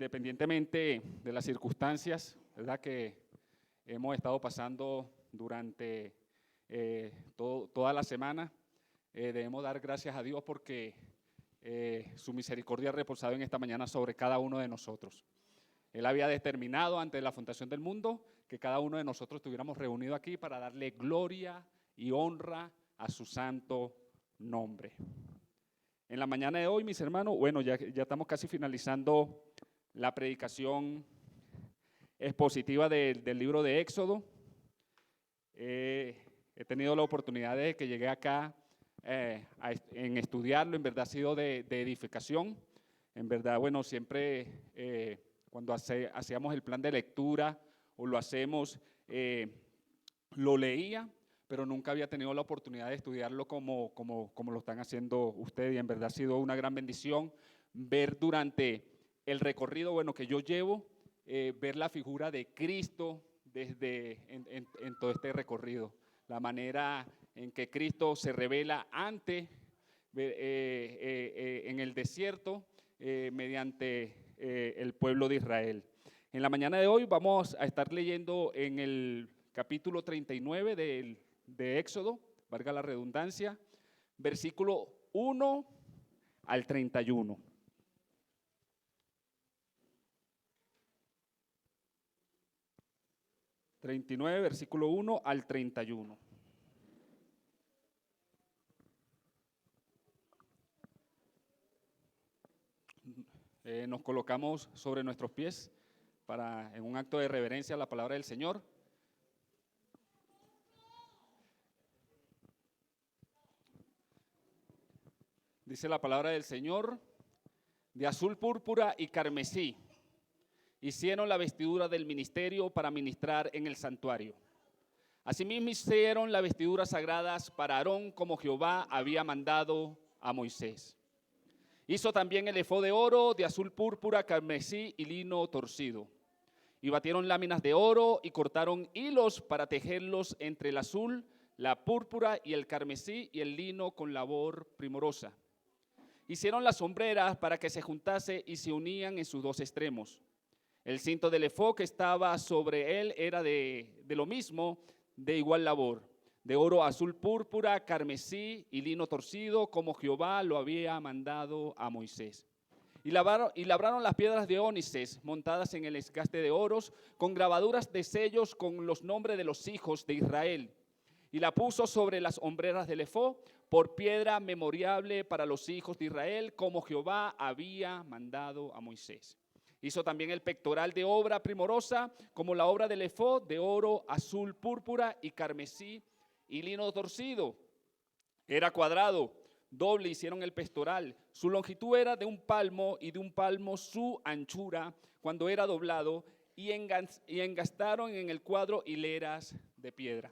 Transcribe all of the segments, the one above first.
Independientemente de las circunstancias, ¿verdad?, que hemos estado pasando durante toda la semana, debemos dar gracias a Dios porque su misericordia ha reposado en esta mañana sobre cada uno de nosotros. Él había determinado antes de la fundación del mundo que cada uno de nosotros estuviéramos reunidos aquí para darle gloria y honra a su santo nombre. En la mañana de hoy, mis hermanos, bueno, ya estamos casi finalizando la predicación expositiva del libro de Éxodo. He tenido la oportunidad de que llegué acá en estudiarlo, en verdad ha sido de edificación. En verdad, bueno, siempre cuando hacíamos el plan de lectura o lo hacemos, lo leía, pero nunca había tenido la oportunidad de estudiarlo como lo están haciendo ustedes, y en verdad ha sido una gran bendición ver durante el recorrido, bueno, que yo llevo, ver la figura de Cristo en todo este recorrido, la manera en que Cristo se revela antes en el desierto mediante el pueblo de Israel. En la mañana de hoy vamos a estar leyendo en el capítulo 39 de Éxodo, valga la redundancia, versículo 1 al 31. Versículo 1 al 31. Nos colocamos sobre nuestros pies en un acto de reverencia a la palabra del Señor. Dice la palabra del Señor: de azul, púrpura y carmesí hicieron la vestidura del ministerio para ministrar en el santuario. Asimismo hicieron las vestiduras sagradas para Aarón, como Jehová había mandado a Moisés. Hizo también el efod de oro, de azul, púrpura, carmesí y lino torcido. Y batieron láminas de oro y cortaron hilos para tejerlos entre el azul, la púrpura y el carmesí y el lino con labor primorosa. Hicieron las sombreras para que se juntase y se unían en sus dos extremos. El cinto del efod que estaba sobre él era de lo mismo, de igual labor, de oro, azul, púrpura, carmesí y lino torcido, como Jehová lo había mandado a Moisés. Y labraron las piedras de ónice montadas en el engaste de oros, con grabaduras de sellos con los nombres de los hijos de Israel. Y la puso sobre las hombreras del efod por piedra memoriable para los hijos de Israel, como Jehová había mandado a Moisés. Hizo también el pectoral de obra primorosa, como la obra del efod, de oro, azul, púrpura y carmesí y lino torcido. Era cuadrado, doble hicieron el pectoral. Su longitud era de un palmo y de un palmo su anchura cuando era doblado, y engastaron en el cuadro hileras de piedra.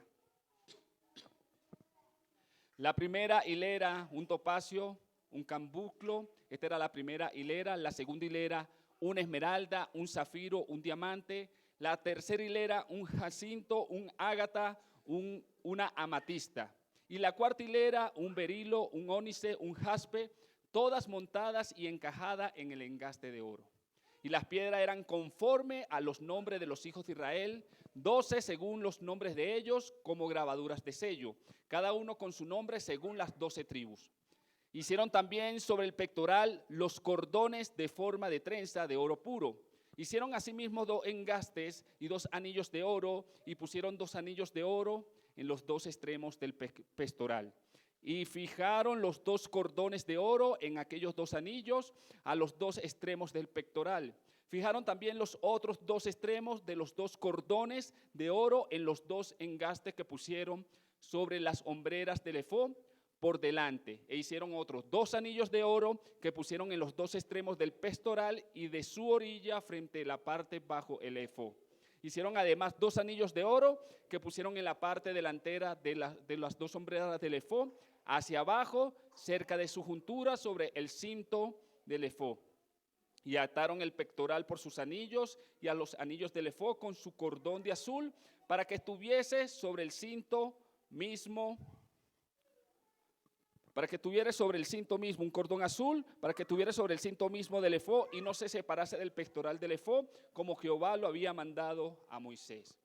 La primera hilera, un topacio, un cambuclo. Esta era la primera hilera. La segunda hilera, una esmeralda, un zafiro, un diamante. La tercera hilera, un jacinto, un ágata, una amatista. Y la cuarta hilera, un berilo, un ónice, un jaspe, todas montadas y encajadas en el engaste de oro. Y las piedras eran conforme a los nombres de los hijos de Israel, 12 según los nombres de ellos, como grabaduras de sello, cada uno con su nombre según las 12 tribus. Hicieron también sobre el pectoral los cordones de forma de trenza de oro puro. Hicieron asimismo 2 engastes y 2 anillos de oro, y pusieron 2 anillos de oro en los 2 extremos del pectoral. Y fijaron los 2 cordones de oro en aquellos 2 anillos a los 2 extremos del pectoral. Fijaron también los otros 2 extremos de los 2 cordones de oro en los 2 engastes que pusieron sobre las hombreras del efod por delante, e hicieron otros 2 anillos de oro que pusieron en los 2 extremos del pectoral y de su orilla frente a la parte bajo el efod. Hicieron además 2 anillos de oro que pusieron en la parte delantera de las 2 hombreras del efod, hacia abajo, cerca de su juntura, sobre el cinto del efod. Y ataron el pectoral por sus anillos y a los anillos del efod con su cordón de azul, para que estuviese sobre el cinto mismo para que tuviera sobre el cinto mismo un cordón azul, para que tuviera sobre el cinto mismo del efod y no se separase del pectoral del efod, como Jehová lo había mandado a Moisés.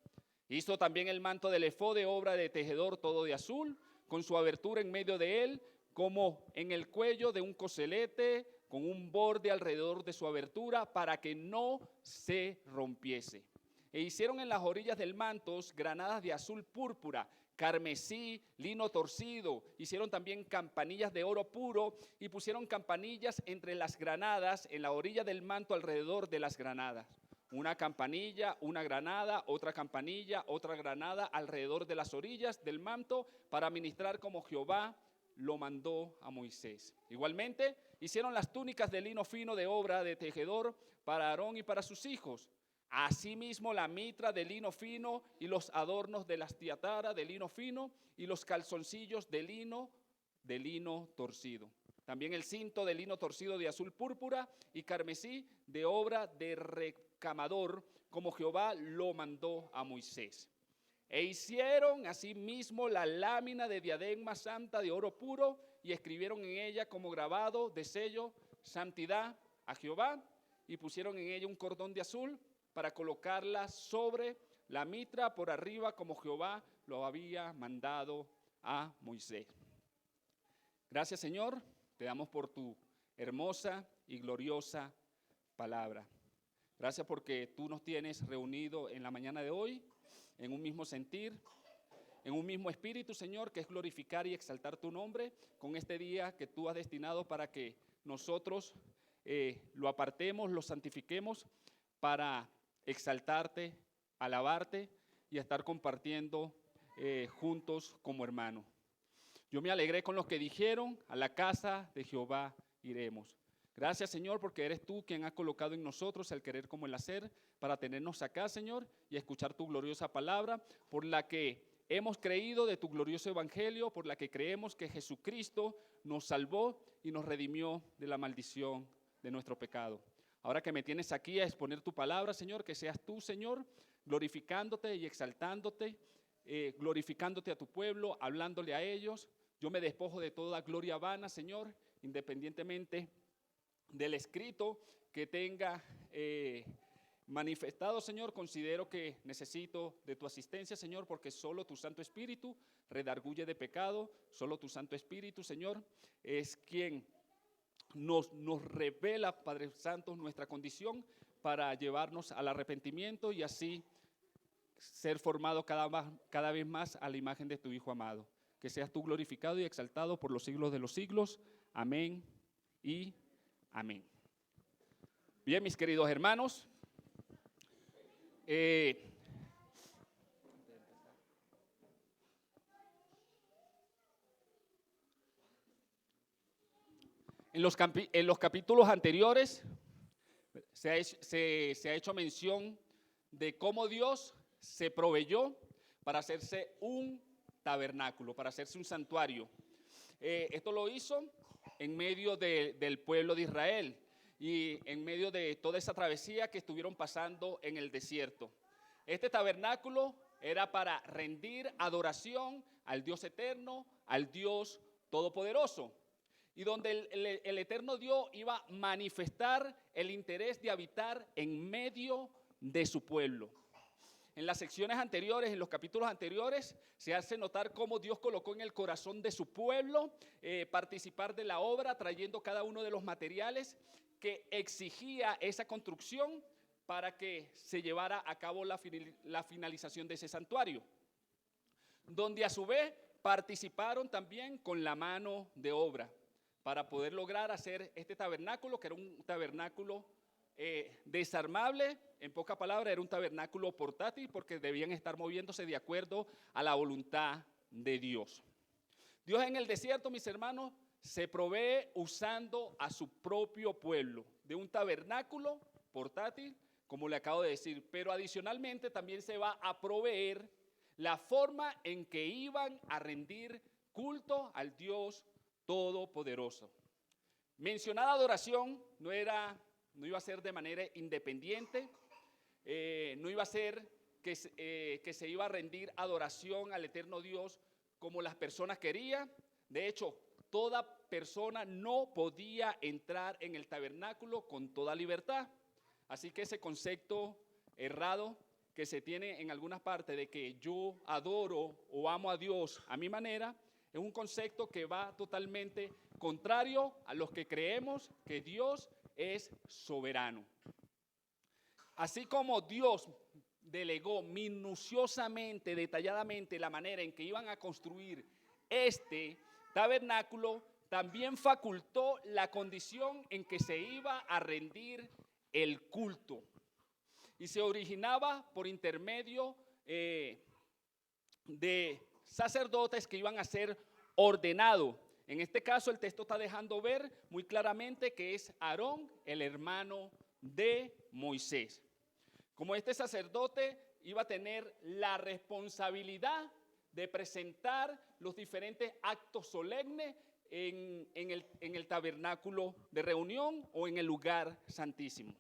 Hizo también el manto del efod de obra de tejedor, todo de azul, con su abertura en medio de él, como en el cuello de un coselete, con un borde alrededor de su abertura, para que no se rompiese. E hicieron en las orillas del manto granadas de azul púrpura, carmesí, lino torcido. Hicieron también campanillas de oro puro y pusieron campanillas entre las granadas en la orilla del manto alrededor de las granadas. Una campanilla, una granada, otra campanilla, otra granada alrededor de las orillas del manto para ministrar como Jehová lo mandó a Moisés. Igualmente hicieron las túnicas de lino fino de obra de tejedor para Aarón y para sus hijos. Asimismo la mitra de lino fino y los adornos de las tiataras de lino fino y los calzoncillos de lino torcido. También el cinto de lino torcido de azul púrpura y carmesí de obra de recamador, como Jehová lo mandó a Moisés. E hicieron asimismo la lámina de diadema santa de oro puro y escribieron en ella como grabado de sello santidad a Jehová y pusieron en ella un cordón de azul para colocarla sobre la mitra por arriba como Jehová lo había mandado a Moisés. Gracias, Señor, te damos por tu hermosa y gloriosa palabra. Gracias porque tú nos tienes reunidos en la mañana de hoy en un mismo sentir, en un mismo espíritu, Señor, que es glorificar y exaltar tu nombre con este día que tú has destinado para que nosotros lo apartemos, lo santifiquemos para exaltarte, alabarte y estar compartiendo juntos como hermanos. Yo me alegré con los que dijeron, a la casa de Jehová iremos. Gracias, Señor, porque eres tú quien ha colocado en nosotros el querer como el hacer para tenernos acá, Señor, y escuchar tu gloriosa palabra, por la que hemos creído de tu glorioso evangelio, por la que creemos que Jesucristo nos salvó y nos redimió de la maldición de nuestro pecado. Ahora que me tienes aquí a exponer tu palabra, Señor, que seas tú, Señor, glorificándote y exaltándote, glorificándote a tu pueblo, hablándole a ellos. Yo me despojo de toda gloria vana, Señor, independientemente del escrito que tenga manifestado, Señor. Considero que necesito de tu asistencia, Señor, porque solo tu Santo Espíritu redarguye de pecado, solo tu Santo Espíritu, Señor, es quien nos revela, Padre Santo, nuestra condición para llevarnos al arrepentimiento y así ser formado cada vez más a la imagen de tu Hijo amado. Que seas tú glorificado y exaltado por los siglos de los siglos. Amén y amén. Bien, mis queridos hermanos, en los capítulos anteriores se ha hecho mención de cómo Dios se proveyó para hacerse un tabernáculo, para hacerse un santuario. Esto lo hizo en medio del pueblo de Israel y en medio de toda esa travesía que estuvieron pasando en el desierto. Este tabernáculo era para rendir adoración al Dios eterno, al Dios todopoderoso, y donde el eterno Dios iba a manifestar el interés de habitar en medio de su pueblo. En las secciones anteriores, en los capítulos anteriores, se hace notar cómo Dios colocó en el corazón de su pueblo participar de la obra, trayendo cada uno de los materiales que exigía esa construcción para que se llevara a cabo la finalización de ese santuario, donde a su vez participaron también con la mano de obra para poder lograr hacer este tabernáculo, que era un tabernáculo desarmable. En pocas palabras, era un tabernáculo portátil porque debían estar moviéndose de acuerdo a la voluntad de Dios. Dios en el desierto, mis hermanos, se provee usando a su propio pueblo de un tabernáculo portátil, como le acabo de decir, pero adicionalmente también se va a proveer la forma en que iban a rendir culto al Dios Todopoderoso. Mencionada adoración no iba a ser de manera independiente, no iba a ser que se iba a rendir adoración al eterno Dios como las personas querían. De hecho, toda persona no podía entrar en el tabernáculo con toda libertad. Así que ese concepto errado que se tiene en algunas partes de que yo adoro o amo a Dios a mi manera, es un concepto que va totalmente contrario a los que creemos que Dios es soberano. Así como Dios delegó minuciosamente, detalladamente la manera en que iban a construir este tabernáculo, también facultó la condición en que se iba a rendir el culto. Y se originaba por intermedio de sacerdotes que iban a ser ordenados. En este caso el texto está dejando ver muy claramente que es Aarón, el hermano de Moisés. Como este sacerdote iba a tener la responsabilidad de presentar los diferentes actos solemnes en el tabernáculo de reunión o en el lugar santísimo.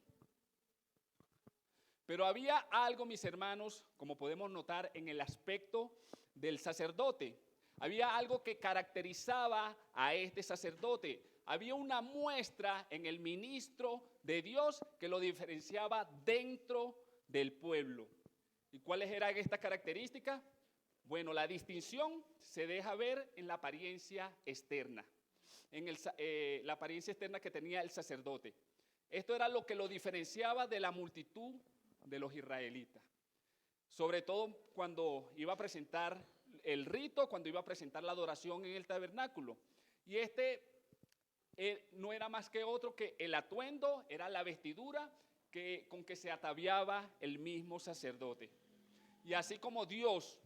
Pero había algo, mis hermanos, como podemos notar en el aspecto del sacerdote. Había algo que caracterizaba a este sacerdote. Había una muestra en el ministro de Dios que lo diferenciaba dentro del pueblo. ¿Y cuáles eran estas características? Bueno, la distinción se deja ver en la apariencia externa, la apariencia externa que tenía el sacerdote. Esto era lo que lo diferenciaba de la multitud de los israelitas, sobre todo cuando iba a presentar el rito, cuando iba a presentar la adoración en el tabernáculo. Y no era más que otro que el atuendo, era la vestidura con que se ataviaba el mismo sacerdote. Y así como Dios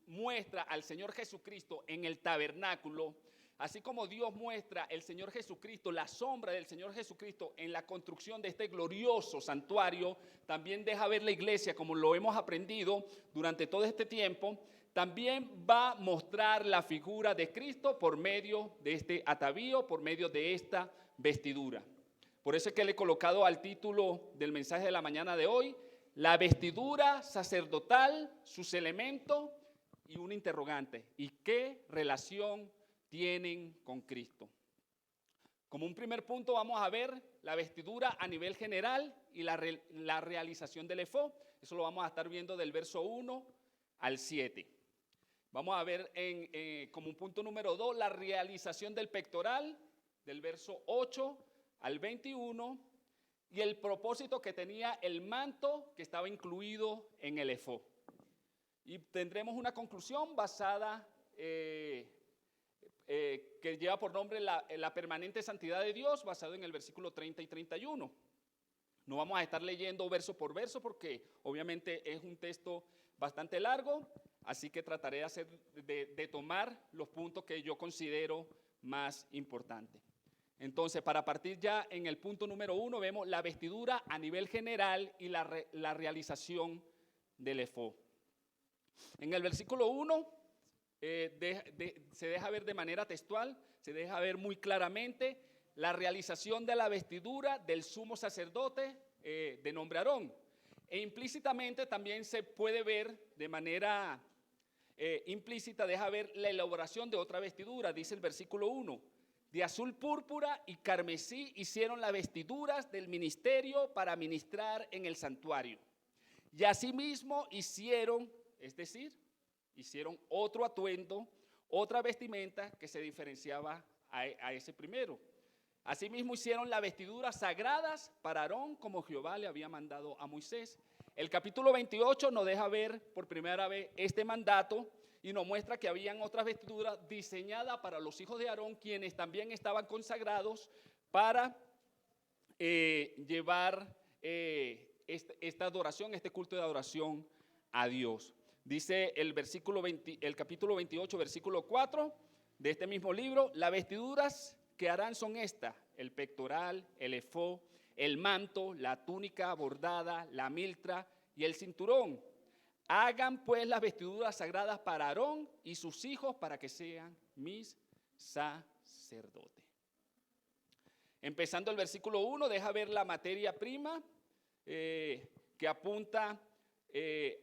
muestra al Señor Jesucristo en el tabernáculo, así como Dios muestra el Señor Jesucristo, la sombra del Señor Jesucristo en la construcción de este glorioso santuario, también deja ver la iglesia, como lo hemos aprendido durante todo este tiempo, también va a mostrar la figura de Cristo por medio de este atavío, por medio de esta vestidura. Por eso es que le he colocado al título del mensaje de la mañana de hoy, la vestidura sacerdotal, sus elementos y un interrogante. ¿Y qué relación tienen con Cristo? Como un primer punto vamos a ver la vestidura a nivel general y la realización del efod. Eso lo vamos a estar viendo del verso 1 al 7. Vamos a ver como un punto número 2 la realización del pectoral del verso 8 al 21 y el propósito que tenía el manto que estaba incluido en el efod. Y tendremos una conclusión basada que lleva por nombre la permanente santidad de Dios, basado en el versículo 30 y 31. No vamos a estar leyendo verso por verso porque obviamente es un texto bastante largo, así que trataré de tomar los puntos que yo considero más importantes. Entonces, para partir ya en el punto número 1, vemos la vestidura a nivel general y la realización del efod. En el versículo 1 se deja ver de manera textual, se deja ver muy claramente la realización de la vestidura del sumo sacerdote de nombre Aarón. E implícitamente también se puede ver de manera implícita, deja ver la elaboración de otra vestidura, dice el versículo 1. De azul púrpura y carmesí hicieron las vestiduras del ministerio para ministrar en el santuario. Y asimismo hicieron, es decir, hicieron otro atuendo, otra vestimenta que se diferenciaba a ese primero. Asimismo hicieron las vestiduras sagradas para Aarón, como Jehová le había mandado a Moisés. El capítulo 28 nos deja ver por primera vez este mandato y nos muestra que habían otras vestiduras diseñadas para los hijos de Aarón, quienes también estaban consagrados para llevar esta adoración, este culto de adoración a Dios. Dice el capítulo 28, versículo 4 de este mismo libro, las vestiduras que harán son estas: el pectoral, el efod, el manto, la túnica bordada, la miltra y el cinturón. Hagan pues las vestiduras sagradas para Aarón y sus hijos para que sean mis sacerdotes. Empezando el versículo 1, deja ver la materia prima que apunta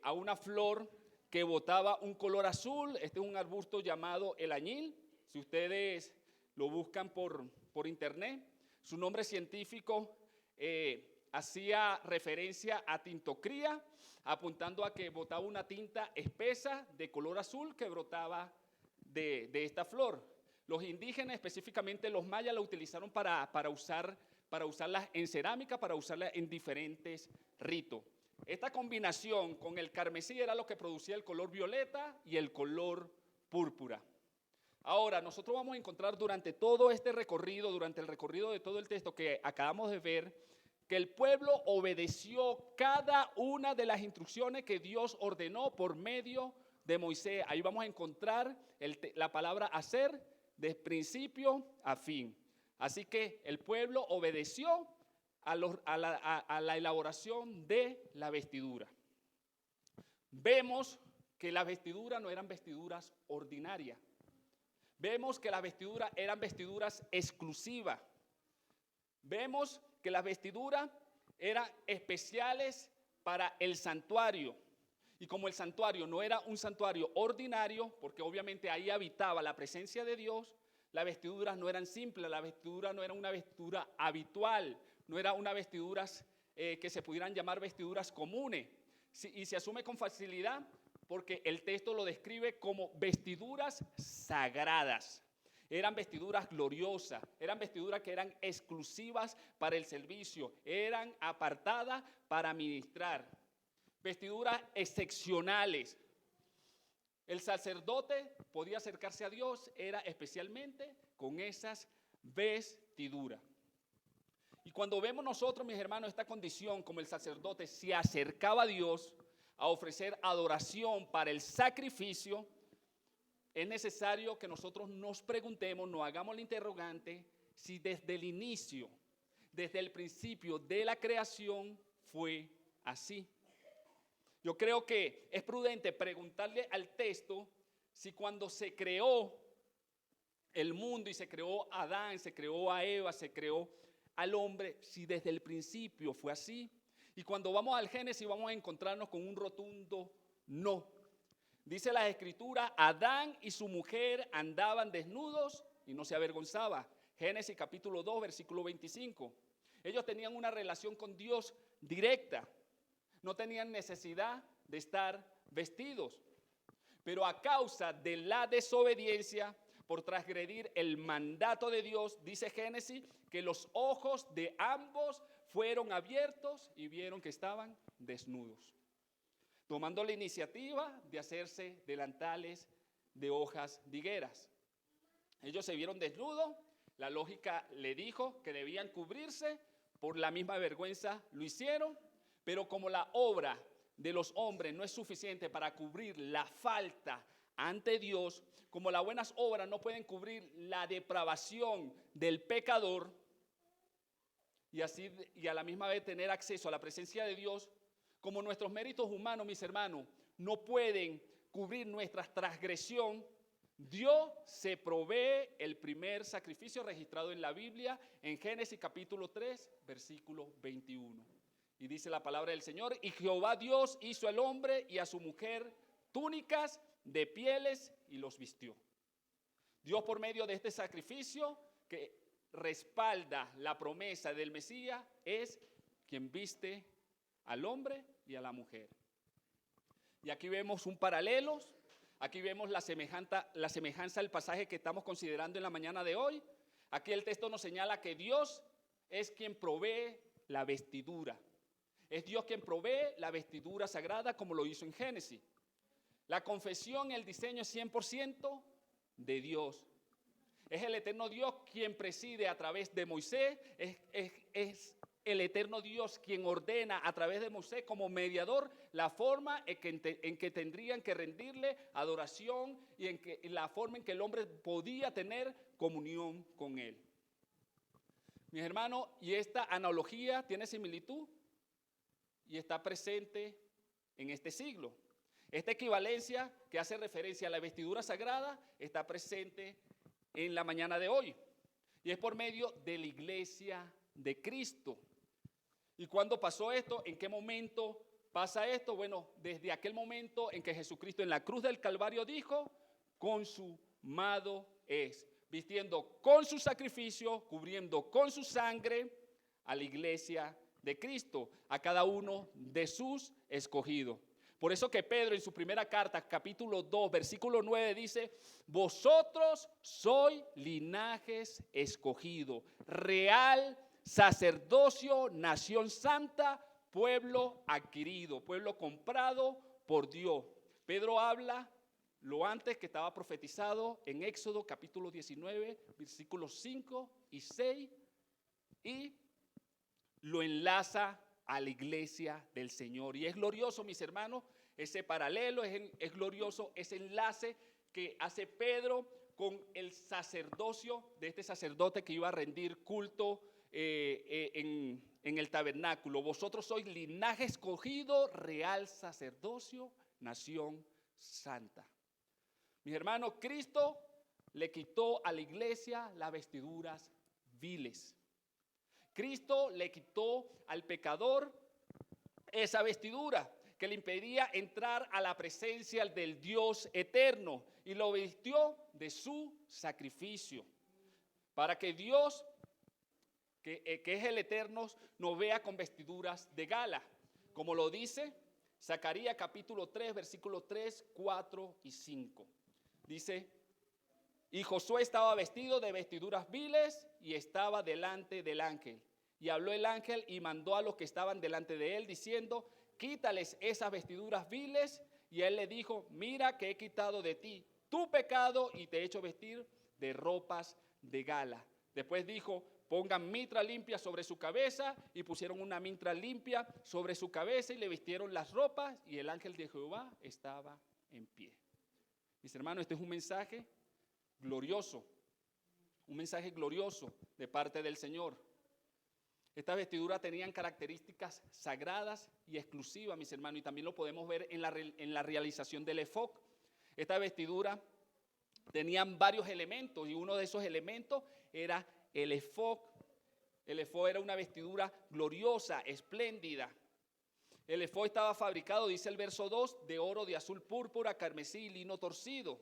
a una flor que botaba un color azul. Este es un arbusto llamado el añil. si ustedes lo buscan por internet, su nombre científico hacía referencia a tintocría, apuntando a que botaba una tinta espesa de color azul que brotaba de esta flor. Los indígenas, específicamente los mayas, la utilizaron para usarla en cerámica, para usarla en diferentes ritos. Esta combinación con el carmesí era lo que producía el color violeta y el color púrpura. Ahora, nosotros vamos a encontrar durante todo este recorrido, durante el recorrido de todo el texto que acabamos de ver, que el pueblo obedeció cada una de las instrucciones que Dios ordenó por medio de Moisés. Ahí vamos a encontrar la palabra hacer de principio a fin. Así que el pueblo obedeció a la elaboración de la vestidura. Vemos que las vestiduras no eran vestiduras ordinarias. Vemos que las vestiduras eran vestiduras exclusivas. Vemos que las vestiduras eran especiales para el santuario. Y como el santuario no era un santuario ordinario, porque obviamente ahí habitaba la presencia de Dios, las vestiduras no eran simples, la vestidura no era una vestidura habitual, no era una vestiduras que se pudieran llamar vestiduras comunes. Y se asume con facilidad porque el texto lo describe como vestiduras sagradas. Eran vestiduras gloriosas, eran vestiduras que eran exclusivas para el servicio, eran apartadas para ministrar. Vestiduras excepcionales. El sacerdote podía acercarse a Dios, era especialmente con esas vestiduras. Y cuando vemos nosotros, mis hermanos, esta condición, como el sacerdote se acercaba a Dios a ofrecer adoración para el sacrificio, es necesario que nosotros nos preguntemos, nos hagamos el interrogante, si desde el inicio, desde el principio de la creación fue así. Yo creo que es prudente preguntarle al texto si cuando se creó el mundo y se creó a Adán, se creó a Eva, se creó al hombre, si desde el principio fue así. Y cuando vamos al Génesis vamos a encontrarnos con un rotundo no. Dice la Escritura, Adán y su mujer andaban desnudos y no se avergonzaba. Génesis capítulo 2, versículo 25. Ellos tenían una relación con Dios directa. No tenían necesidad de estar vestidos. Pero a causa de la desobediencia, por transgredir el mandato de Dios, dice Génesis, que los ojos de ambos fueron abiertos y vieron que estaban desnudos, tomando la iniciativa de hacerse delantales de hojas de higueras. Ellos se vieron desnudos, la lógica le dijo que debían cubrirse, por la misma vergüenza lo hicieron, pero como la obra de los hombres no es suficiente para cubrir la falta ante Dios, como las buenas obras no pueden cubrir la depravación del pecador, y a la misma vez tener acceso a la presencia de Dios, como nuestros méritos humanos, mis hermanos, no pueden cubrir nuestra transgresión, Dios se provee el primer sacrificio registrado en la Biblia, en Génesis capítulo 3, versículo 21. Y dice la palabra del Señor, y Jehová Dios hizo al hombre y a su mujer túnicas de pieles y los vistió. Dios, por medio de este sacrificio que respalda la promesa del Mesías, es quien viste al hombre y a la mujer. Y aquí vemos un paralelo, aquí vemos la semejanza al pasaje que estamos considerando en la mañana de hoy. Aquí el texto nos señala que Dios es quien provee la vestidura. Es Dios quien provee la vestidura sagrada, como lo hizo en Génesis. La confesión, el diseño es 100% de Dios. Es el eterno Dios quien preside a través de Moisés, es el eterno Dios quien ordena a través de Moisés como mediador la forma en que tendrían que rendirle adoración y en la forma en que el hombre podía tener comunión con él. Mis hermanos, y esta analogía tiene similitud y está presente en este siglo. Esta equivalencia que hace referencia a la vestidura sagrada está presente en la mañana de hoy, y es por medio de la iglesia de Cristo. ¿Y cuándo pasó esto? ¿En qué momento pasa esto? Bueno, desde aquel momento en que Jesucristo en la cruz del Calvario dijo, consumado consumado es, vistiendo con su sacrificio, cubriendo con su sangre a la iglesia de Cristo, a cada uno de sus escogidos. Por eso que Pedro en su primera carta, capítulo 2, versículo 9 dice: vosotros sois linajes escogido, real sacerdocio, nación santa, pueblo adquirido, pueblo comprado por Dios. Pedro habla lo antes que estaba profetizado en Éxodo capítulo 19, versículos 5 y 6, y lo enlaza a la iglesia del Señor. Y es glorioso, mis hermanos, ese paralelo, es glorioso ese enlace que hace Pedro con el sacerdocio de este sacerdote que iba a rendir culto en el tabernáculo. Vosotros sois linaje escogido, real sacerdocio, nación santa. Mis hermanos, Cristo le quitó a la iglesia las vestiduras viles. Cristo le quitó al pecador esa vestidura que le impedía entrar a la presencia del Dios eterno, y lo vistió de su sacrificio, para que Dios, que es el eterno, nos vea con vestiduras de gala, como lo dice Zacarías capítulo 3, versículos 3, 4 y 5. Dice: y Josué estaba vestido de vestiduras viles y estaba delante del ángel. Y habló el ángel y mandó a los que estaban delante de él, diciendo: quítales esas vestiduras viles. Y él le dijo: mira que he quitado de ti tu pecado y te he hecho vestir de ropas de gala. Después dijo: pongan mitra limpia sobre su cabeza. Y pusieron una mitra limpia sobre su cabeza y le vistieron las ropas. Y el ángel de Jehová estaba en pie. Mis hermanos, este es un mensaje glorioso, un mensaje glorioso de parte del Señor. Estas vestiduras tenían características sagradas y exclusivas, mis hermanos, y también lo podemos ver en la realización del efod. Estas vestiduras tenían varios elementos, y uno de esos elementos era el efod. El efod era una vestidura gloriosa, espléndida. El efod estaba fabricado, dice el verso 2, de oro, de azul púrpura, carmesí y lino torcido.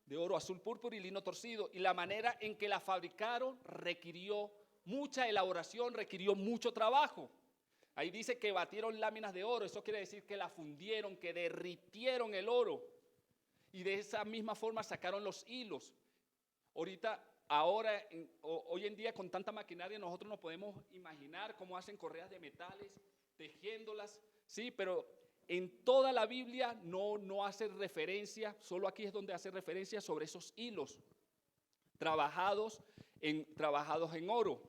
De oro, azul púrpura y lino torcido. Y la manera en que la fabricaron requirió mucha elaboración, requirió mucho trabajo. Ahí dice que batieron láminas de oro. Eso quiere decir que la fundieron, que derritieron el oro. Y de esa misma forma sacaron los hilos. Hoy en día, con tanta maquinaria, nosotros nos podemos imaginar cómo hacen correas de metales, tejiéndolas, sí, pero en toda la Biblia no hace referencia, solo aquí es donde hace referencia sobre esos hilos trabajados en oro.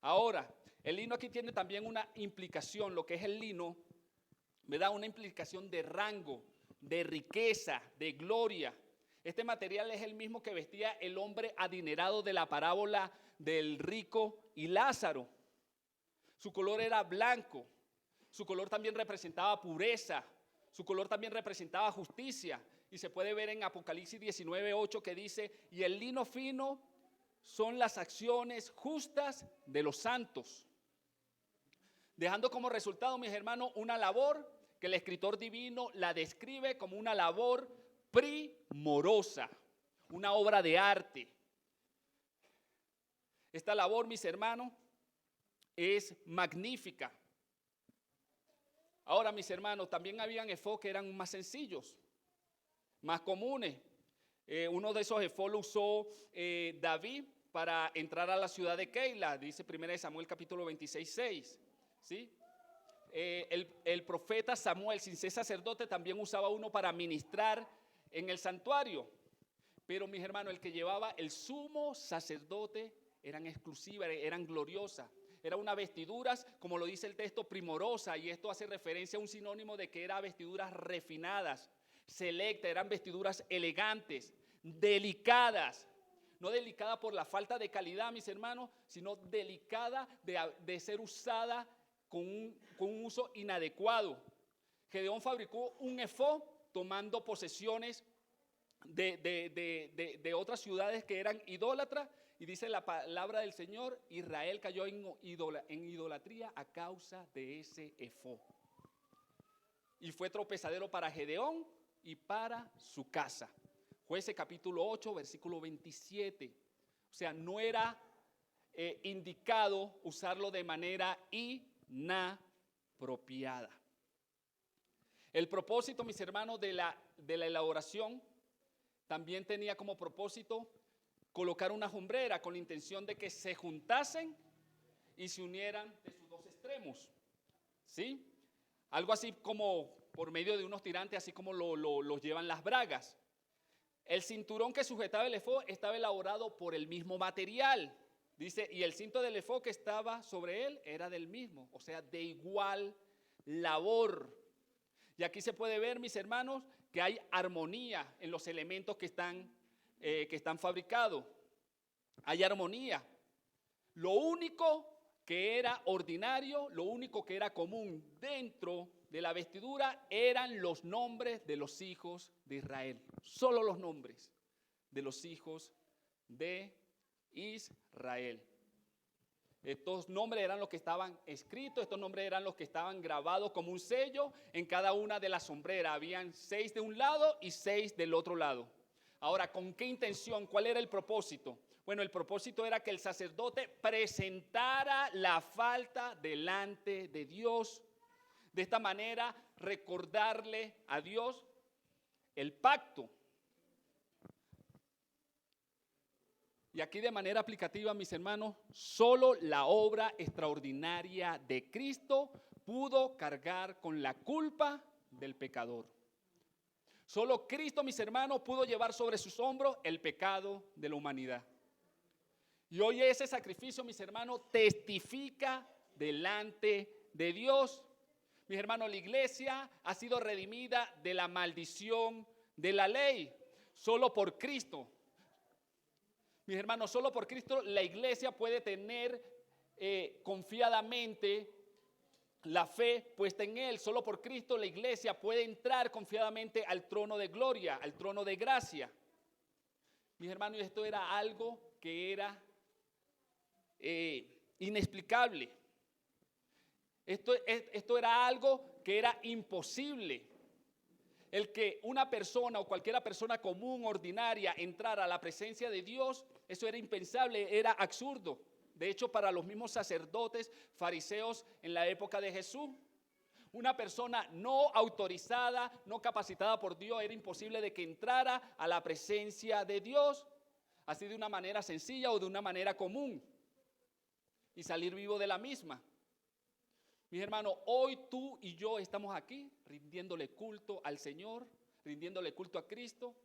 Ahora, el lino aquí tiene también una implicación, lo que es el lino, me da una implicación de rango, de riqueza, de gloria. Este material es el mismo que vestía el hombre adinerado de la parábola del rico y Lázaro. Su color era blanco. Su color también representaba pureza, su color también representaba justicia. Y se puede ver en Apocalipsis 19:8 que dice: y el lino fino son las acciones justas de los santos. Dejando como resultado, mis hermanos, una labor que el escritor divino la describe como una labor primorosa, una obra de arte. Esta labor, mis hermanos, es magnífica. Ahora, mis hermanos, también habían efod que eran más sencillos, más comunes. Uno de esos efod lo usó David para entrar a la ciudad de Keila, dice 1 Samuel capítulo 26:6. ¿Sí? El profeta Samuel, sin ser sacerdote, también usaba uno para ministrar en el santuario. Pero, mis hermanos, el que llevaba el sumo sacerdote eran exclusivas, eran gloriosas. Eran unas vestiduras, como lo dice el texto, primorosa, y esto hace referencia a un sinónimo de que eran vestiduras refinadas, selectas, eran vestiduras elegantes, delicadas. No delicada por la falta de calidad, mis hermanos, sino delicada de ser usada con un uso inadecuado. Gedeón fabricó un efod tomando posesiones de otras ciudades que eran idólatras. Y dice la palabra del Señor: Israel cayó en idolatría a causa de ese efod. Y fue tropezadero para Gedeón y para su casa. Jueces capítulo 8, versículo 27. O sea, no era indicado usarlo de manera inapropiada. El propósito, mis hermanos, de la elaboración también tenía como propósito colocar una hombrera con la intención de que se juntasen y se unieran de sus dos extremos. ¿Sí? Algo así como por medio de unos tirantes, así como los llevan las bragas. El cinturón que sujetaba el efod estaba elaborado por el mismo material. Dice, y el cinto del efod que estaba sobre él era del mismo, o sea, de igual labor. Y aquí se puede ver, mis hermanos, que hay armonía en los elementos que están fabricados. Hay armonía. Lo único que era ordinario, lo único que era común dentro de la vestidura eran los nombres de los hijos de Israel. Solo los nombres de los hijos de Israel. Estos nombres eran los que estaban escritos, estos nombres eran los que estaban grabados como un sello en cada una de las sombreras. Habían 6 de un lado y 6 del otro lado. Ahora, ¿con qué intención? ¿Cuál era el propósito? Bueno, el propósito era que el sacerdote presentara la falta delante de Dios. De esta manera, recordarle a Dios el pacto. Y aquí de manera aplicativa, mis hermanos, solo la obra extraordinaria de Cristo pudo cargar con la culpa del pecador. Solo Cristo, mis hermanos, pudo llevar sobre sus hombros el pecado de la humanidad. Y hoy ese sacrificio, mis hermanos, testifica delante de Dios. Mis hermanos, la iglesia ha sido redimida de la maldición de la ley, solo por Cristo. Mis hermanos, solo por Cristo la iglesia puede tener confiadamente la fe puesta en Él. Solo por Cristo la iglesia puede entrar confiadamente al trono de gloria, al trono de gracia. Mis hermanos, esto era algo que era inexplicable. Esto era algo que era imposible. El que una persona o cualquiera persona común, ordinaria, entrara a la presencia de Dios, eso era impensable, era absurdo. De hecho, para los mismos sacerdotes, fariseos en la época de Jesús, una persona no autorizada, no capacitada por Dios, era imposible de que entrara a la presencia de Dios, así de una manera sencilla o de una manera común, y salir vivo de la misma. Mis hermanos, hoy tú y yo estamos aquí rindiéndole culto al Señor, rindiéndole culto a Cristo,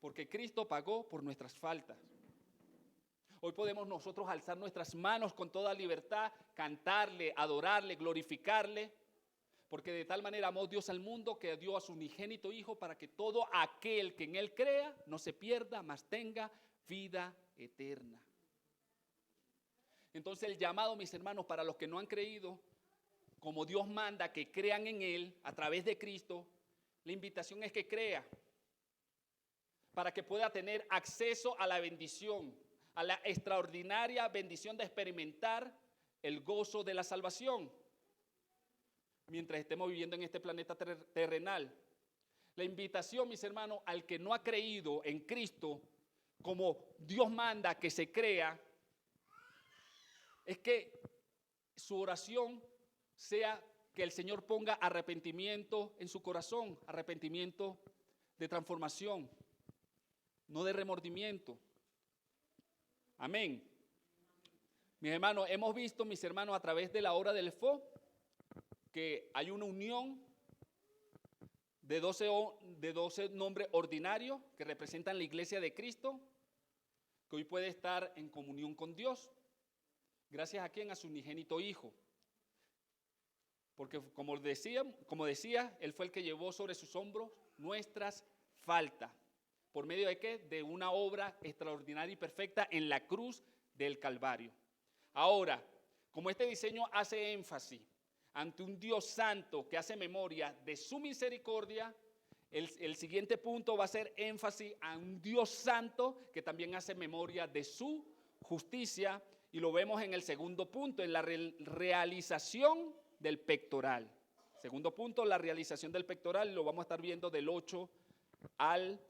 porque Cristo pagó por nuestras faltas. Hoy podemos nosotros alzar nuestras manos con toda libertad, cantarle, adorarle, glorificarle, porque de tal manera amó Dios al mundo que dio a su unigénito Hijo para que todo aquel que en Él crea no se pierda, mas tenga vida eterna. Entonces el llamado, mis hermanos, para los que no han creído, como Dios manda que crean en Él a través de Cristo, la invitación es que crea para que pueda tener acceso a la bendición, a la extraordinaria bendición de experimentar el gozo de la salvación mientras estemos viviendo en este planeta terrenal. La invitación, mis hermanos, al que no ha creído en Cristo como Dios manda que se crea, es que su oración sea que el Señor ponga arrepentimiento en su corazón, arrepentimiento de transformación, no de remordimiento. Amén. Mis hermanos, hemos visto, mis hermanos, a través de la obra del efod, que hay una unión de 12 nombres ordinarios que representan la iglesia de Cristo, que hoy puede estar en comunión con Dios. Gracias a quien, a su unigénito Hijo. Porque como decía, Él fue el que llevó sobre sus hombros nuestras faltas. ¿Por medio de qué? De una obra extraordinaria y perfecta en la cruz del Calvario. Ahora, como este diseño hace énfasis ante un Dios santo que hace memoria de su misericordia, el siguiente punto va a ser énfasis a un Dios santo que también hace memoria de su justicia. Y lo vemos en el segundo punto, en la realización del pectoral. Segundo punto, la realización del pectoral, lo vamos a estar viendo del 8 al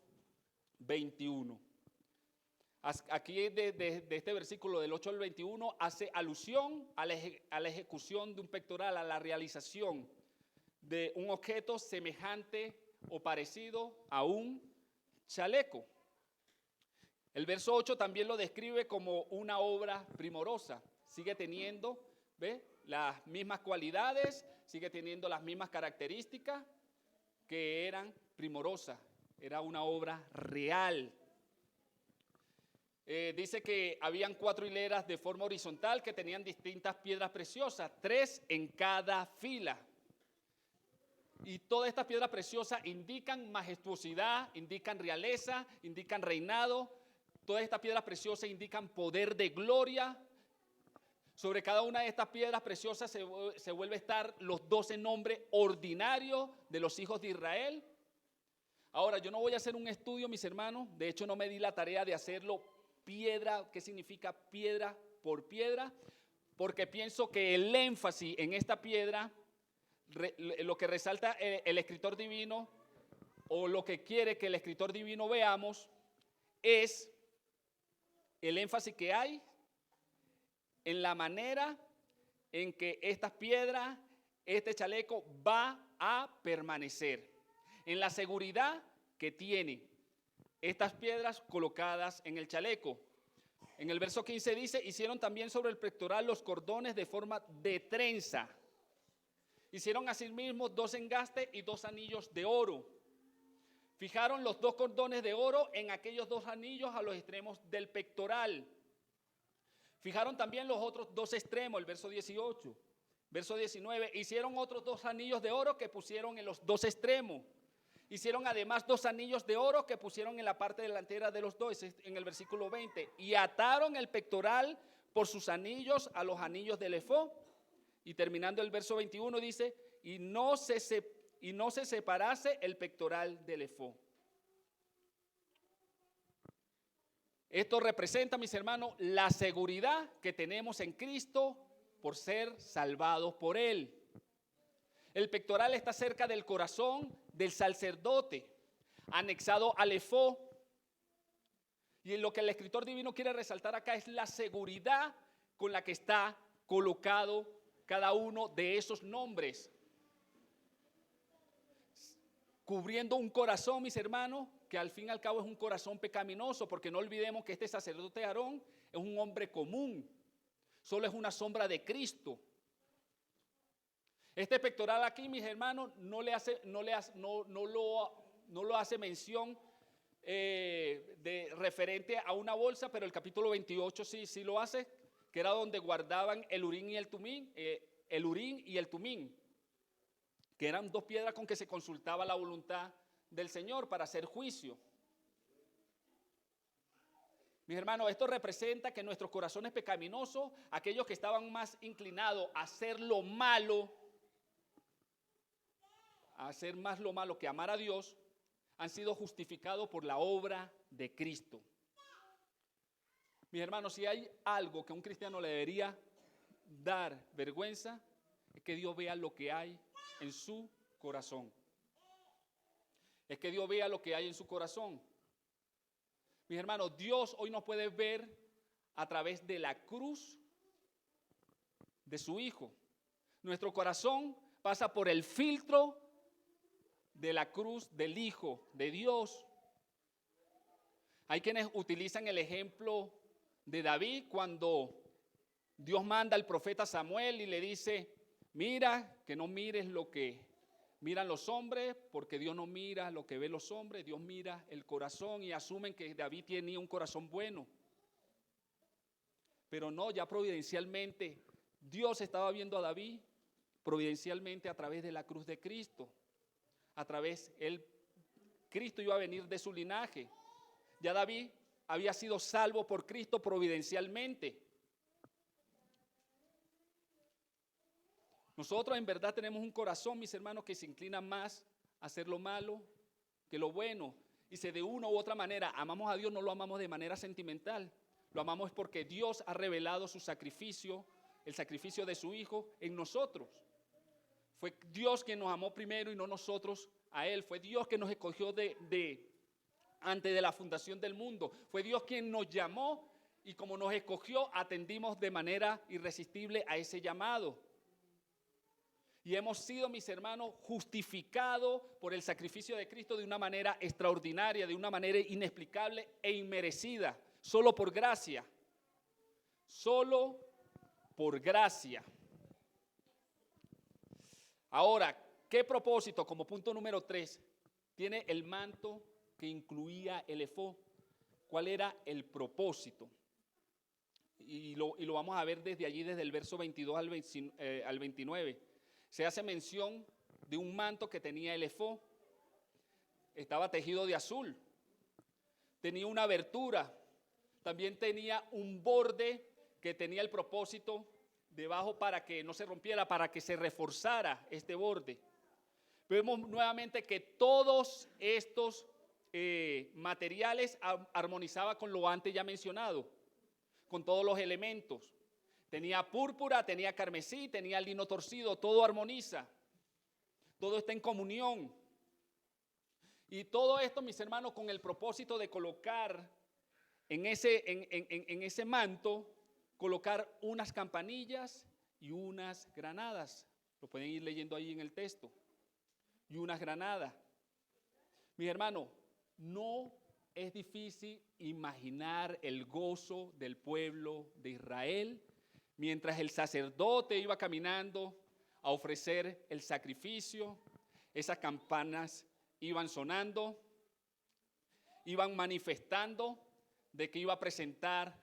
21. Aquí de este versículo del 8 al 21 hace alusión a la ejecución de un pectoral, a la realización de un objeto semejante o parecido a un chaleco. El verso 8 también lo describe como una obra primorosa. Sigue teniendo, ¿ve?, las mismas cualidades, sigue teniendo las mismas características que eran primorosas. Era una obra real. Dice que habían 4 hileras de forma horizontal que tenían distintas piedras preciosas, 3 en cada fila. Y todas estas piedras preciosas indican majestuosidad, indican realeza, indican reinado. Todas estas piedras preciosas indican poder de gloria. Sobre cada una de estas piedras preciosas se vuelve a estar los 12 nombres ordinarios de los hijos de Israel. Ahora, yo no voy a hacer un estudio, mis hermanos. De hecho, no me di la tarea de hacerlo piedra, ¿qué significa piedra por piedra? Porque pienso que el énfasis en esta piedra, lo que resalta el escritor divino, o lo que quiere que el escritor divino veamos, es el énfasis que hay en la manera en que estas piedras, este chaleco va a permanecer, en la seguridad que tiene estas piedras colocadas en el chaleco. En el verso 15 dice, hicieron también sobre el pectoral los cordones de forma de trenza. Hicieron asimismo 2 engastes y 2 anillos de oro. Fijaron los 2 cordones de oro en aquellos 2 anillos a los extremos del pectoral. Fijaron también los otros 2 extremos, el verso 18. Verso 19, hicieron otros 2 anillos de oro que pusieron en los 2 extremos. Hicieron además 2 anillos de oro que pusieron en la parte delantera de los 2, en el versículo 20. Y ataron el pectoral por sus anillos a los anillos del efod. Y terminando el verso 21 dice, y no se separase el pectoral del efod. Esto representa, mis hermanos, la seguridad que tenemos en Cristo por ser salvados por Él. El pectoral está cerca del corazón del sacerdote, anexado al efod. Y lo que el escritor divino quiere resaltar acá es la seguridad con la que está colocado cada uno de esos nombres. Cubriendo un corazón, mis hermanos, que al fin y al cabo es un corazón pecaminoso, porque no olvidemos que este sacerdote Aarón es un hombre común, solo es una sombra de Cristo. Este pectoral aquí, mis hermanos, no lo hace mención de referente a una bolsa, pero el capítulo 28 sí lo hace, que era donde guardaban el Urín y el Tumín, que eran 2 piedras con que se consultaba la voluntad del Señor para hacer juicio. Mis hermanos, esto representa que nuestros corazones pecaminosos, aquellos que estaban más inclinados a hacer lo malo, a hacer más lo malo que amar a Dios, han sido justificados por la obra de Cristo. Mis hermanos, si hay algo que a un cristiano le debería dar vergüenza, es que Dios vea lo que hay en su corazón. Es que Dios vea lo que hay en su corazón. Mis hermanos, Dios hoy nos puede ver a través de la cruz de su Hijo. Nuestro corazón pasa por el filtro de la cruz del Hijo de Dios. Hay quienes utilizan el ejemplo de David cuando Dios manda al profeta Samuel y le dice, mira, que no mires lo que miran los hombres, porque Dios no mira lo que ven los hombres, Dios mira el corazón, y asumen que David tenía un corazón bueno. Pero no, ya providencialmente Dios estaba viendo a David providencialmente a través de la cruz de Cristo. Cristo iba a venir de su linaje. Ya David había sido salvo por Cristo providencialmente. Nosotros en verdad tenemos un corazón, mis hermanos, que se inclina más a hacer lo malo que lo bueno. Y si de una u otra manera amamos a Dios, no lo amamos de manera sentimental. Lo amamos porque Dios ha revelado su sacrificio, el sacrificio de su Hijo en nosotros. Fue Dios quien nos amó primero y no nosotros a Él. Fue Dios quien nos escogió antes de la fundación del mundo. Fue Dios quien nos llamó y como nos escogió, atendimos de manera irresistible a ese llamado. Y hemos sido, mis hermanos, justificados por el sacrificio de Cristo de una manera extraordinaria, de una manera inexplicable e inmerecida, solo por gracia. Solo por gracia. Ahora, ¿qué propósito? Como punto número 3, tiene el manto que incluía el efod. ¿Cuál era el propósito? Y lo vamos a ver desde allí, desde el verso 22 al 29. Se hace mención de un manto que tenía el efod. Estaba tejido de azul. Tenía una abertura. También tenía un borde que tenía el propósito debajo para que no se rompiera, para que se reforzara este borde. Vemos nuevamente que todos estos materiales armonizaban con lo antes ya mencionado, con todos los elementos. Tenía púrpura, tenía carmesí, tenía lino torcido, todo armoniza. Todo está en comunión. Y todo esto, mis hermanos, con el propósito de colocar en ese manto, colocar unas campanillas y unas granadas. Lo pueden ir leyendo ahí en el texto. Y unas granadas. Mis hermanos, no es difícil imaginar el gozo del pueblo de Israel mientras el sacerdote iba caminando a ofrecer el sacrificio. Esas campanas iban sonando, iban manifestando de que iba a presentar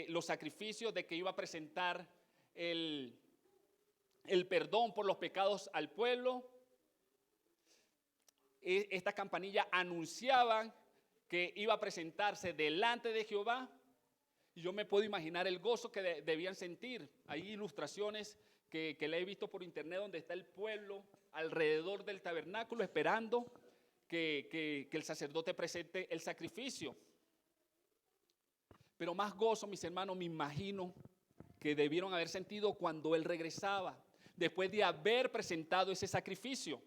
los sacrificios, de que iba a presentar el perdón por los pecados al pueblo. Estas campanillas anunciaban que iba a presentarse delante de Jehová. Y yo me puedo imaginar el gozo que debían sentir. Hay ilustraciones que le he visto por internet donde está el pueblo alrededor del tabernáculo esperando que el sacerdote presente el sacrificio. Pero más gozo, mis hermanos, me imagino que debieron haber sentido cuando él regresaba, después de haber presentado ese sacrificio,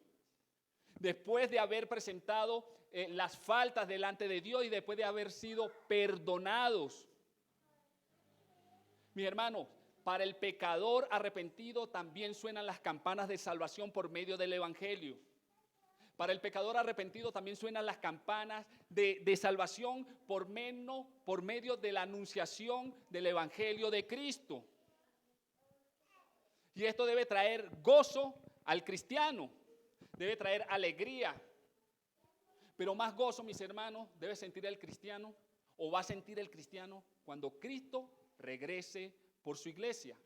después de haber presentado las faltas delante de Dios y después de haber sido perdonados. Mis hermanos, para el pecador arrepentido también suenan las campanas de salvación por medio del evangelio. Para el pecador arrepentido también suenan las campanas de salvación por medio de la anunciación del evangelio de Cristo. Y esto debe traer gozo al cristiano, debe traer alegría. Pero más gozo, mis hermanos, debe sentir el cristiano o va a sentir el cristiano cuando Cristo regrese por su iglesia.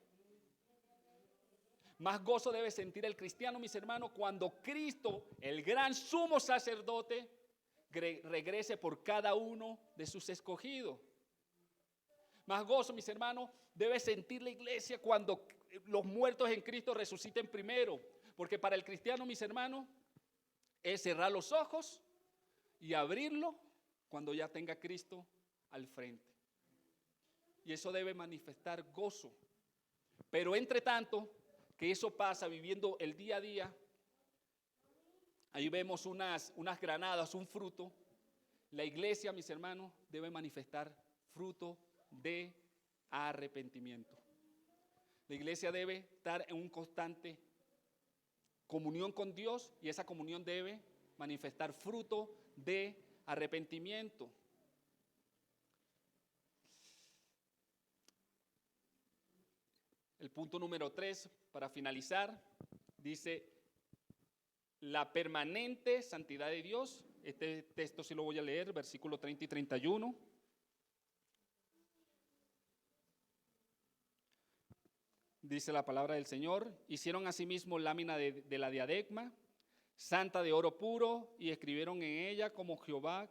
Más gozo debe sentir el cristiano, mis hermanos, cuando Cristo, el gran sumo sacerdote, regrese por cada uno de sus escogidos. Más gozo, mis hermanos, debe sentir la iglesia cuando los muertos en Cristo resuciten primero. Porque para el cristiano, mis hermanos, es cerrar los ojos y abrirlo cuando ya tenga Cristo al frente. Y eso debe manifestar gozo. Pero entre tanto que eso pasa viviendo el día a día, ahí vemos unas granadas, un fruto. La iglesia, mis hermanos, debe manifestar fruto de arrepentimiento. La iglesia debe estar en un constante comunión con Dios y esa comunión debe manifestar fruto de arrepentimiento. El punto número 3, para finalizar, dice la permanente santidad de Dios. Este texto sí lo voy a leer, versículos 30 y 31. Dice la palabra del Señor: hicieron asimismo lámina de la diadema, santa de oro puro, y escribieron en ella como Jehová,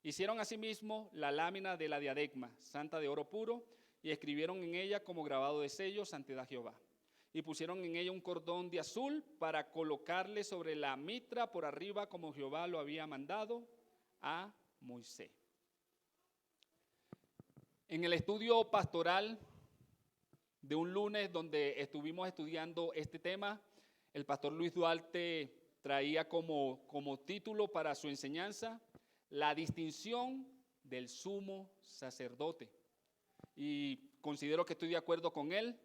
hicieron asimismo la lámina de la diadema, santa de oro puro, y escribieron en ella como grabado de sello, santidad Jehová. Y pusieron en ella un cordón de azul para colocarle sobre la mitra por arriba, como Jehová lo había mandado a Moisés. En el estudio pastoral de un lunes donde estuvimos estudiando este tema. El pastor Luis Duarte traía como título para su enseñanza la distinción del sumo sacerdote. Y considero que estoy de acuerdo con él,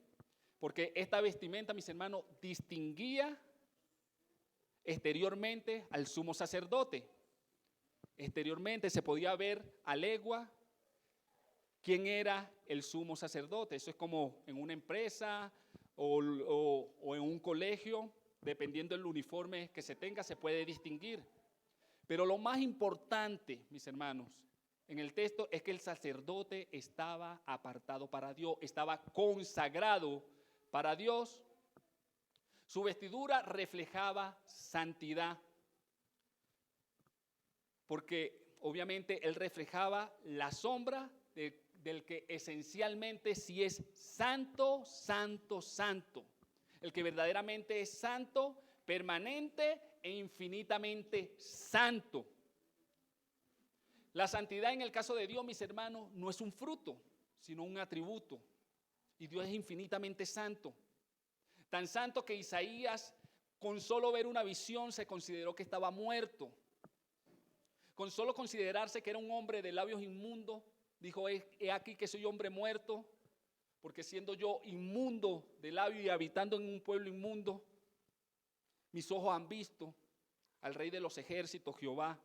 porque esta vestimenta, mis hermanos, distinguía exteriormente al sumo sacerdote. Exteriormente se podía ver a legua quién era el sumo sacerdote. Eso es como en una empresa o en un colegio, dependiendo del uniforme que se tenga, se puede distinguir. Pero lo más importante, mis hermanos, en el texto es que el sacerdote estaba apartado para Dios, estaba consagrado para Dios. Su vestidura reflejaba santidad, porque obviamente él reflejaba la sombra del que esencialmente sí es santo, santo, santo. El que verdaderamente es santo, permanente e infinitamente santo. La santidad en el caso de Dios, mis hermanos, no es un fruto, sino un atributo. Y Dios es infinitamente santo. Tan santo que Isaías, con solo ver una visión, se consideró que estaba muerto. Con solo considerarse que era un hombre de labios inmundos, dijo: he aquí que soy hombre muerto, porque siendo yo inmundo de labios y habitando en un pueblo inmundo, mis ojos han visto al Rey de los ejércitos, Jehová.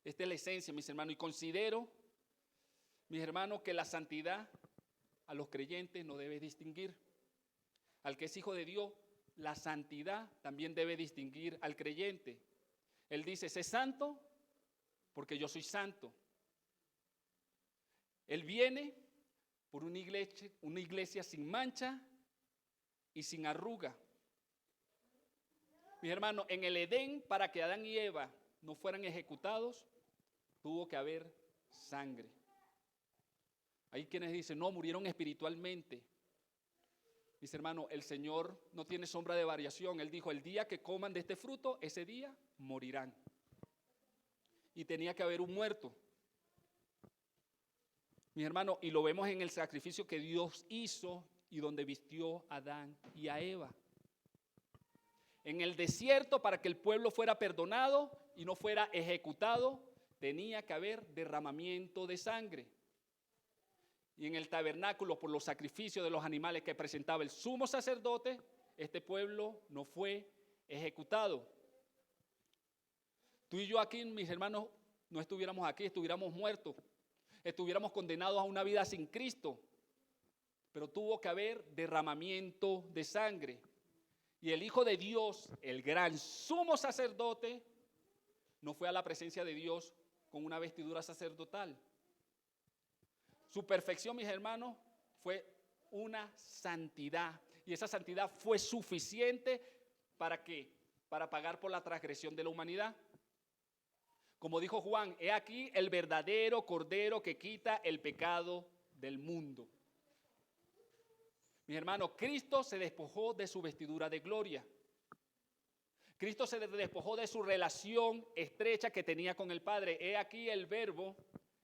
Esta es la esencia, mis hermanos, y considero, mis hermanos, que la santidad a los creyentes no debe distinguir. Al que es hijo de Dios, la santidad también debe distinguir al creyente. Él dice: sé santo porque yo soy santo. Él viene por una iglesia sin mancha y sin arruga. Mis hermanos, en el Edén, para que Adán y Eva no fueran ejecutados, tuvo que haber sangre. Hay quienes dicen: no, murieron espiritualmente. Mis hermanos, el Señor no tiene sombra de variación. Él dijo: el día que coman de este fruto, ese día morirán. Y tenía que haber un muerto. Mis hermanos, y lo vemos en el sacrificio que Dios hizo y donde vistió a Adán y a Eva. En el desierto, para que el pueblo fuera perdonado y no fuera ejecutado, tenía que haber derramamiento de sangre. Y en el tabernáculo, por los sacrificios de los animales que presentaba el sumo sacerdote, este pueblo no fue ejecutado. Tú y yo aquí, mis hermanos, no estuviéramos aquí, estuviéramos muertos, estuviéramos condenados a una vida sin Cristo. Pero tuvo que haber derramamiento de sangre. Y el Hijo de Dios, el gran sumo sacerdote, no fue a la presencia de Dios con una vestidura sacerdotal. Su perfección, mis hermanos, fue una santidad. Y esa santidad fue suficiente ¿para qué? Para pagar por la transgresión de la humanidad. Como dijo Juan: he aquí el verdadero Cordero que quita el pecado del mundo. Mis hermanos, Cristo se despojó de su vestidura de gloria. Cristo se despojó de su relación estrecha que tenía con el Padre. He aquí el Verbo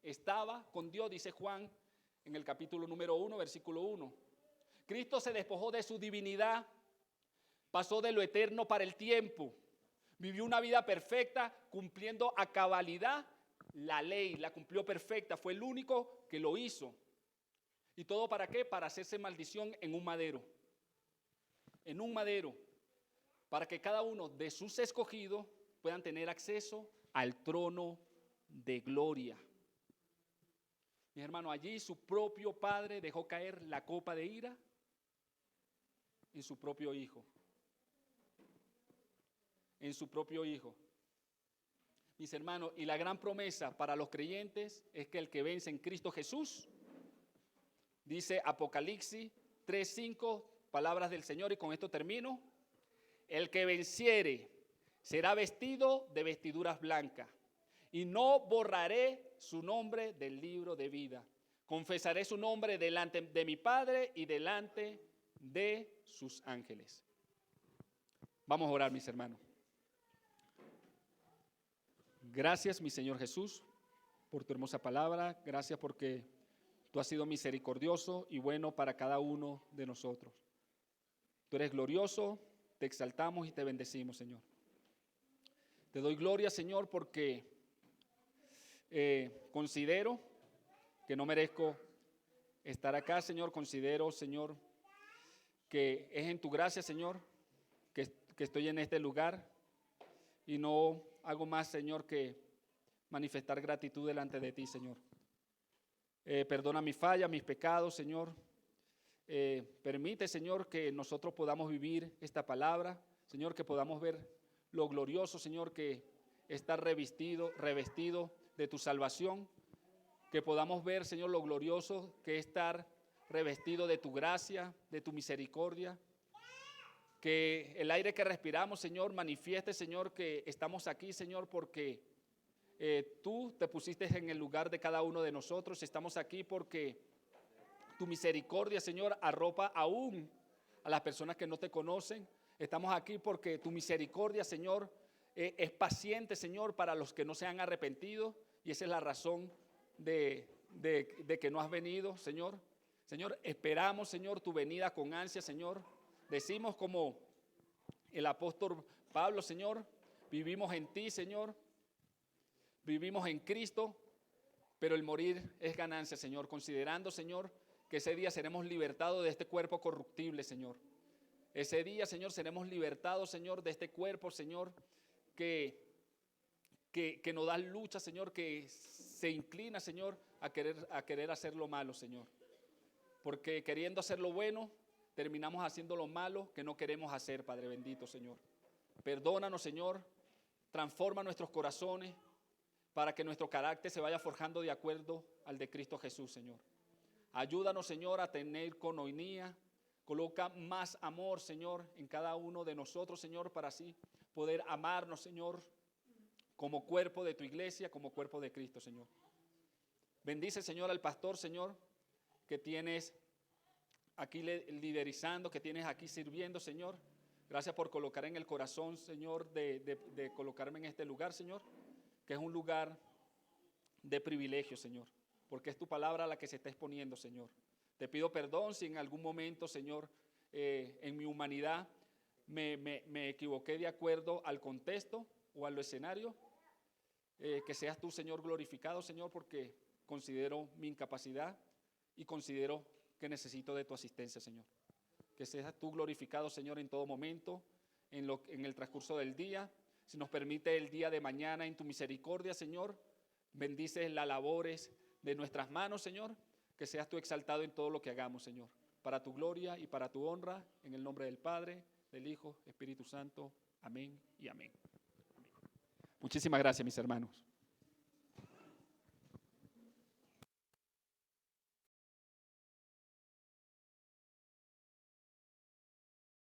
estaba con Dios, dice Juan en el capítulo número 1, versículo 1. Cristo se despojó de su divinidad, pasó de lo eterno para el tiempo, vivió una vida perfecta, cumpliendo a cabalidad la ley, la cumplió perfecta, fue el único que lo hizo. ¿Y todo para qué? Para hacerse maldición en un madero. En un madero. Para que cada uno de sus escogidos puedan tener acceso al trono de gloria. Mis hermanos, allí su propio Padre dejó caer la copa de ira en su propio Hijo. En su propio Hijo. Mis hermanos, y la gran promesa para los creyentes es que el que vence en Cristo Jesús, dice Apocalipsis 3:5, palabras del Señor, y con esto termino: el que venciere será vestido de vestiduras blancas, y no borraré su nombre del libro de vida. Confesaré su nombre delante de mi Padre y delante de sus ángeles. Vamos a orar, mis hermanos. Gracias, mi Señor Jesús, por tu hermosa palabra. Gracias porque tú has sido misericordioso y bueno para cada uno de nosotros. Tú eres glorioso, te exaltamos y te bendecimos, Señor. Te doy gloria, Señor, porque considero que no merezco estar acá, Señor. Considero, Señor, que es en tu gracia, Señor, que estoy en este lugar y no hago más, Señor, que manifestar gratitud delante de ti, Señor. Perdona mis fallas, mis pecados, Señor. Permite, Señor, que nosotros podamos vivir esta palabra, Señor, que podamos ver lo glorioso, Señor, que está revestido de tu salvación, que podamos ver, Señor, lo glorioso que es estar revestido de tu gracia, de tu misericordia, que el aire que respiramos, Señor, manifieste, Señor, que estamos aquí, Señor, porque tú te pusiste en el lugar de cada uno de nosotros. Estamos aquí porque tu misericordia, Señor, arropa aún a las personas que no te conocen. Estamos aquí porque tu misericordia, Señor, es paciente, Señor, para los que no se han arrepentido. Y esa es la razón de que no has venido, Señor. Señor, esperamos, Señor, tu venida con ansia, Señor. Decimos como el apóstol Pablo, Señor, vivimos en ti, Señor. Vivimos en Cristo, pero el morir es ganancia, Señor. Considerando, Señor, que ese día seremos libertados de este cuerpo corruptible, Señor. Ese día, Señor, seremos libertados, Señor, de este cuerpo, Señor, que nos da lucha, Señor, que se inclina, Señor, a querer hacer lo malo, Señor. Porque queriendo hacer lo bueno, terminamos haciendo lo malo que no queremos hacer, Padre bendito, Señor. Perdónanos, Señor, transforma nuestros corazones para que nuestro carácter se vaya forjando de acuerdo al de Cristo Jesús, Señor. Ayúdanos, Señor, a tener conoinía. Coloca más amor, Señor, en cada uno de nosotros, Señor, para así poder amarnos, Señor, como cuerpo de tu iglesia, como cuerpo de Cristo, Señor. Bendice, Señor, al pastor, Señor, que tienes aquí liderizando, que tienes aquí sirviendo, Señor. Gracias por colocar en el corazón, Señor, de colocarme en este lugar, Señor, que es un lugar de privilegio, Señor, porque es tu palabra la que se está exponiendo, Señor. Te pido perdón si en algún momento, Señor, en mi humanidad me equivoqué de acuerdo al contexto o al escenario. Que seas tú, Señor, glorificado, Señor, porque considero mi incapacidad y considero que necesito de tu asistencia, Señor. Que seas tú glorificado, Señor, en todo momento, en el transcurso del día. Si nos permite el día de mañana en tu misericordia, Señor, bendices las labores de nuestras manos, Señor. Que seas tú exaltado en todo lo que hagamos, Señor. Para tu gloria y para tu honra, en el nombre del Padre, del Hijo, Espíritu Santo. Amén y amén. Muchísimas gracias, mis hermanos.